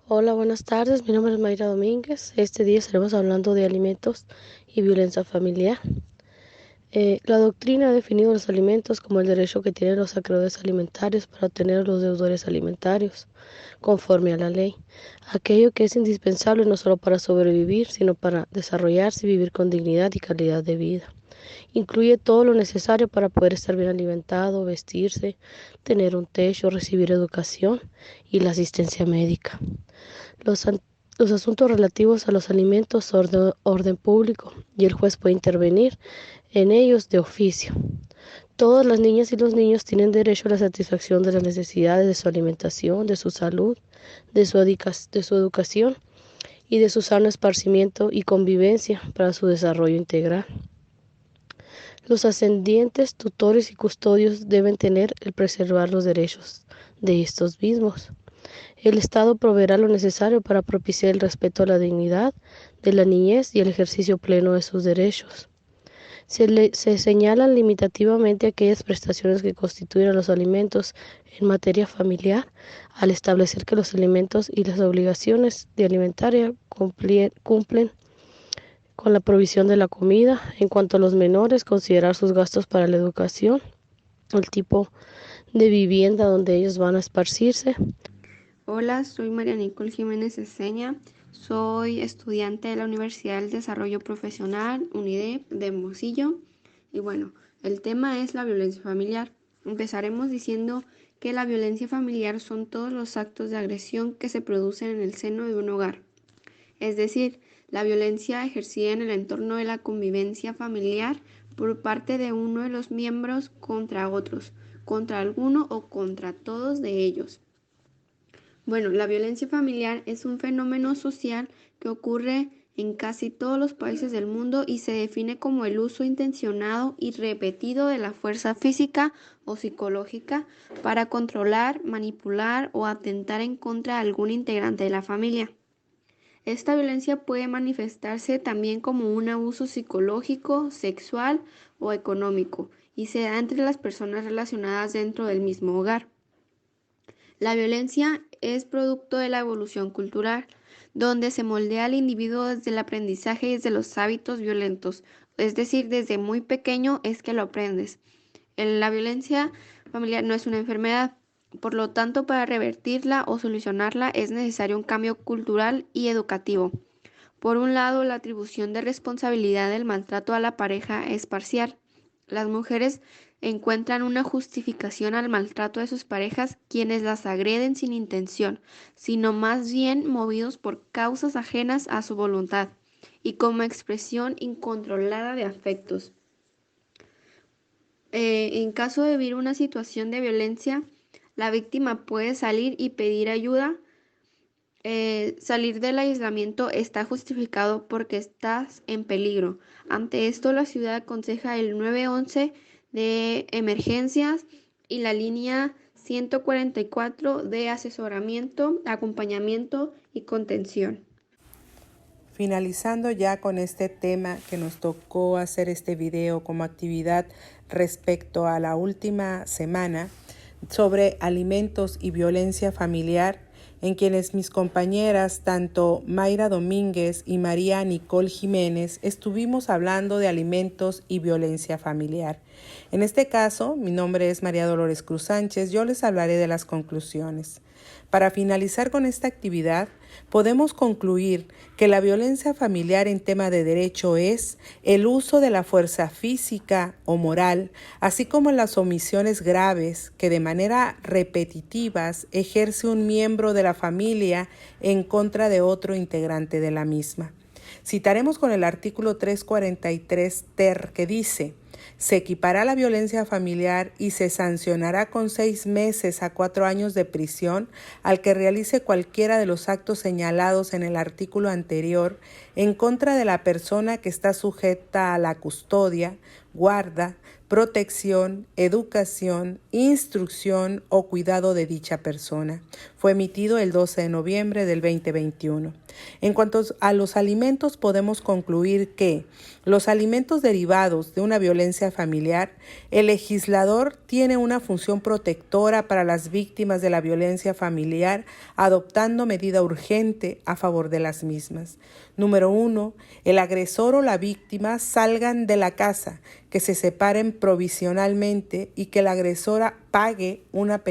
Hola, buenas tardes. Mi nombre es Mayra Domínguez. Este día estaremos hablando de alimentos y violencia familiar. La doctrina ha definido los alimentos como el derecho que tienen los acreedores alimentarios para obtener los deudores alimentarios, conforme a la ley. Aquello que es indispensable no solo para sobrevivir, sino para desarrollarse y vivir con dignidad y calidad de vida. Incluye todo lo necesario para poder estar bien alimentado, vestirse, tener un techo, recibir educación y la asistencia médica. Los, an- los asuntos relativos a los alimentos son de orden público y el juez puede intervenir en ellos de oficio. Todas las niñas y los niños tienen derecho a la satisfacción de las necesidades de su alimentación, de su salud, de su educación y de su sano esparcimiento y convivencia para su desarrollo integral. Los ascendientes, tutores y custodios deben tener el preservar los derechos de estos mismos. El Estado proveerá lo necesario para propiciar el respeto a la dignidad de la niñez y el ejercicio pleno de sus derechos. Se señalan limitativamente aquellas prestaciones que constituyen a los alimentos en materia familiar, al establecer que los alimentos y las obligaciones de alimentaria cumplen con la provisión de la comida. En cuanto a los menores, considerar sus gastos para la educación, el tipo de vivienda donde ellos van a esparcirse. Hola, soy María Nicole Jiménez Esseña, soy estudiante de la Universidad del Desarrollo Profesional, UNIDEP, de Hermosillo. Y bueno, el tema es la violencia familiar. Empezaremos diciendo que la violencia familiar son todos los actos de agresión que se producen en el seno de un hogar. Es decir, la violencia ejercida en el entorno de la convivencia familiar por parte de uno de los miembros contra otros, contra alguno o contra todos de ellos. Bueno, la violencia familiar es un fenómeno social que ocurre en casi todos los países del mundo y se define como el uso intencionado y repetido de la fuerza física o psicológica para controlar, manipular o atentar en contra de algún integrante de la familia. Esta violencia puede manifestarse también como un abuso psicológico, sexual o económico y se da entre las personas relacionadas dentro del mismo hogar. La violencia es producto de la evolución cultural, donde se moldea al individuo desde el aprendizaje y desde los hábitos violentos, es decir, desde muy pequeño es que lo aprendes. La violencia familiar no es una enfermedad, por lo tanto, para revertirla o solucionarla es necesario un cambio cultural y educativo. Por un lado, la atribución de responsabilidad del maltrato a la pareja es parcial. Las mujeres encuentran una justificación al maltrato de sus parejas quienes las agreden sin intención, sino más bien movidos por causas ajenas a su voluntad y como expresión incontrolada de afectos. En caso de vivir una situación de violencia, la víctima puede salir y pedir ayuda. Salir del aislamiento está justificado porque estás en peligro. Ante esto, la ciudad aconseja el 911 de emergencias y la línea 144 de asesoramiento, acompañamiento y contención. Finalizando ya con este tema que nos tocó hacer este video como actividad respecto a la última semana sobre alimentos y violencia familiar, en quienes mis compañeras, tanto Mayra Domínguez y María Nicole Jiménez, estuvimos hablando de alimentos y violencia familiar. En este caso, mi nombre es María Dolores Cruz Sánchez, yo les hablaré de las conclusiones. Para finalizar con esta actividad, podemos concluir que la violencia familiar en tema de derecho es el uso de la fuerza física o moral, así como las omisiones graves que de manera repetitivas ejerce un miembro de la familia en contra de otro integrante de la misma. Citaremos con el artículo 343 ter que dice: se equipará la violencia familiar y se sancionará con 6 meses a 4 años de prisión al que realice cualquiera de los actos señalados en el artículo anterior en contra de la persona que está sujeta a la custodia, guarda, protección, educación, instrucción o cuidado de dicha persona. Fue emitido el 12 de noviembre del 2021. En cuanto a los alimentos, podemos concluir que los alimentos derivados de una violencia familiar, el legislador tiene una función protectora para las víctimas de la violencia familiar, adoptando medida urgente a favor de las mismas. Número 1. El agresor o la víctima salgan de la casa, que se separen provisionalmente y que la agresora pague una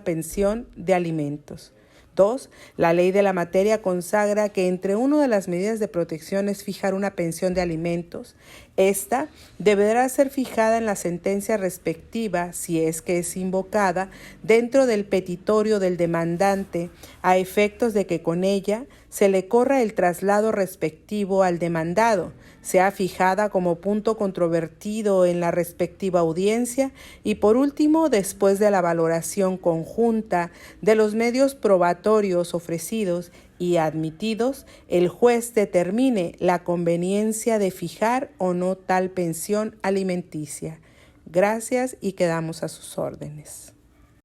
pensión de alimentos. 2. La ley de la materia consagra que entre una de las medidas de protección es fijar una pensión de alimentos. Esta deberá ser fijada en la sentencia respectiva, si es que es invocada, dentro del petitorio del demandante, a efectos de que con ella se le corra el traslado respectivo al demandado, sea fijada como punto controvertido en la respectiva audiencia y, por último, después de la valoración conjunta de los medios probatorios ofrecidos y admitidos, el juez determine la conveniencia de fijar o no tal pensión alimenticia. Gracias y quedamos a sus órdenes.